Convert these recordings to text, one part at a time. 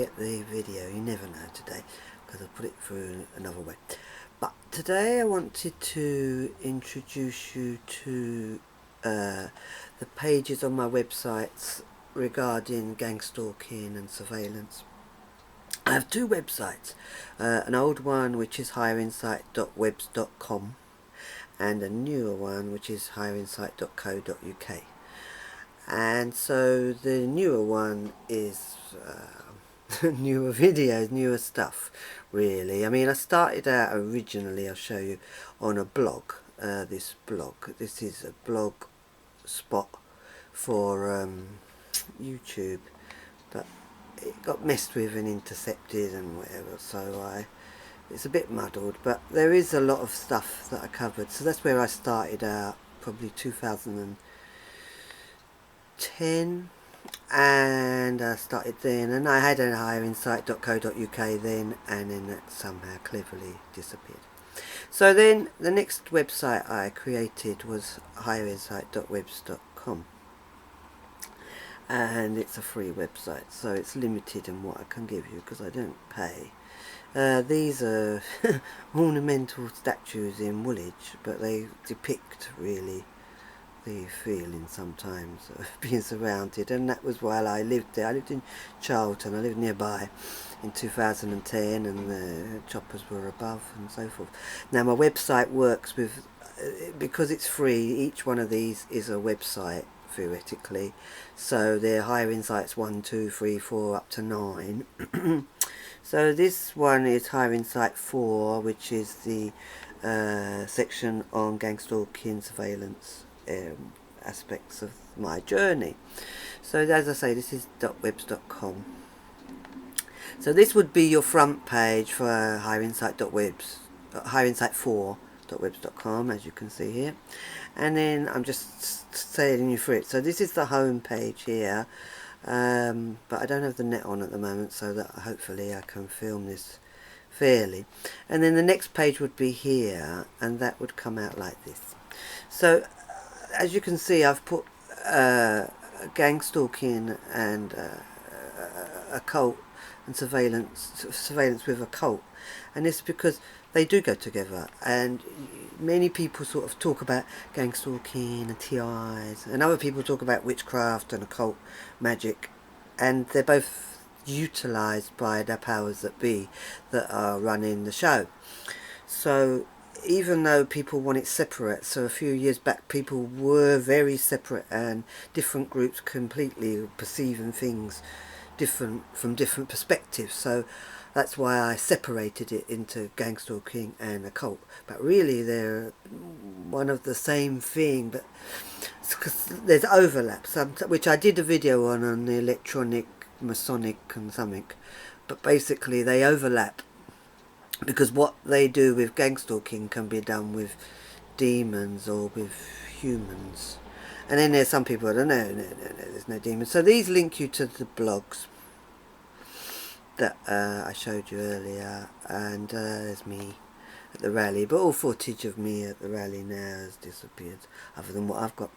Get the video, you never know today, because I'll put it through another way. But today I wanted to introduce you to the pages on my websites regarding gang stalking and surveillance. I have two websites, an old one which is higherinsight.webs.com and a newer one which is higherinsight.co.uk. And so the newer one is newer videos, newer stuff, really. I mean, I started out originally, I'll show you, on a blog. This blog. This is a blog spot for YouTube, but it got messed with and intercepted and whatever, so it's a bit muddled, but there is a lot of stuff that I covered. So that's where I started out, probably 2010, and I started then, and I had a higherinsight.co.uk then, and then that somehow cleverly disappeared. So then the next website I created was higherinsight.webs.com, and it's a free website, so it's limited in what I can give you because I don't pay. These are ornamental statues in Woolwich, but they depict really the feeling sometimes of being surrounded, and that was while I lived there. I lived in Charlton, I lived nearby in 2010, and the choppers were above and so forth. Now my website works with, because it's free, each one of these is a website theoretically, so they're higher insights 1, 2, 3, 4 up to 9. So this one is Higher Insight 4, which is the section on gang stalking, surveillance aspects of my journey. So as I say, this is .webs.com. So this would be your front page for higherinsight4.webs.com, as you can see here. And then I'm just sailing you through it. So this is the home page here, but I don't have the net on at the moment, so that hopefully I can film this fairly. And then the next page would be here, and that would come out like this. So as you can see, I've put gang stalking and occult and surveillance with occult, and it's because they do go together. And many people sort of talk about gang stalking and TIs, and other people talk about witchcraft and occult magic, and they're both utilised by the powers that be that are running the show. So even though people want it separate, so a few years back people were very separate, and different groups completely perceiving things different from different perspectives, so that's why I separated it into gang stalking and occult. But really they're one of the same thing, but because there's overlaps, which I did a video on the electronic, Masonic and something, but basically they overlap, because what they do with gang stalking can be done with demons or with humans. And then there's some people that no, there's no demons. So these link you to the blogs that I showed you earlier, and there's me at the rally, but all footage of me at the rally now has disappeared, other than what I've got.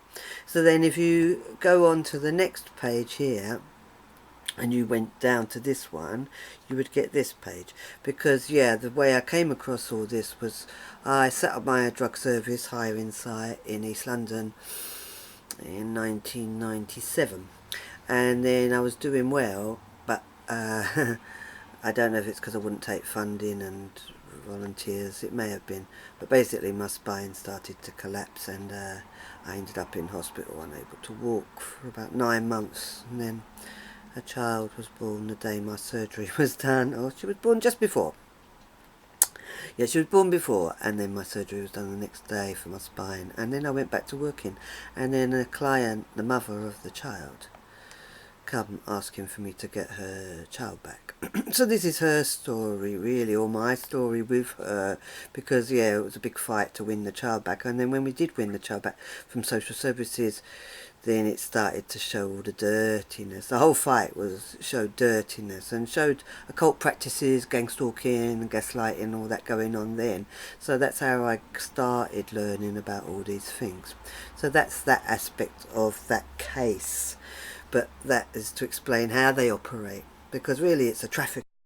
So then if you go on to the next page here, and you went down to this one, you would get this page. Because yeah, the way I came across all this was I set up my drug service, Higher Insight, in East London in 1997, and then I was doing well, but I don't know if it's because I wouldn't take funding and volunteers, it may have been, but basically my spine started to collapse, and I ended up in hospital, unable to walk for about 9 months, and then a child was born the day my surgery was done, or she was born just before. Yeah, she was born before, and then my surgery was done the next day for my spine, and then I went back to working, and then a client, the mother of the child, come asking for me to get her child back. So this is her story really, or my story with her, because yeah, it was a big fight to win the child back, and then when we did win the child back from social services, then it started to show all the dirtiness. The whole fight showed dirtiness, and showed occult practices, gang stalking, gaslighting, all that going on then. So that's how I started learning about all these things. So that's that aspect of that case. But that is to explain how they operate. because really it's a traffic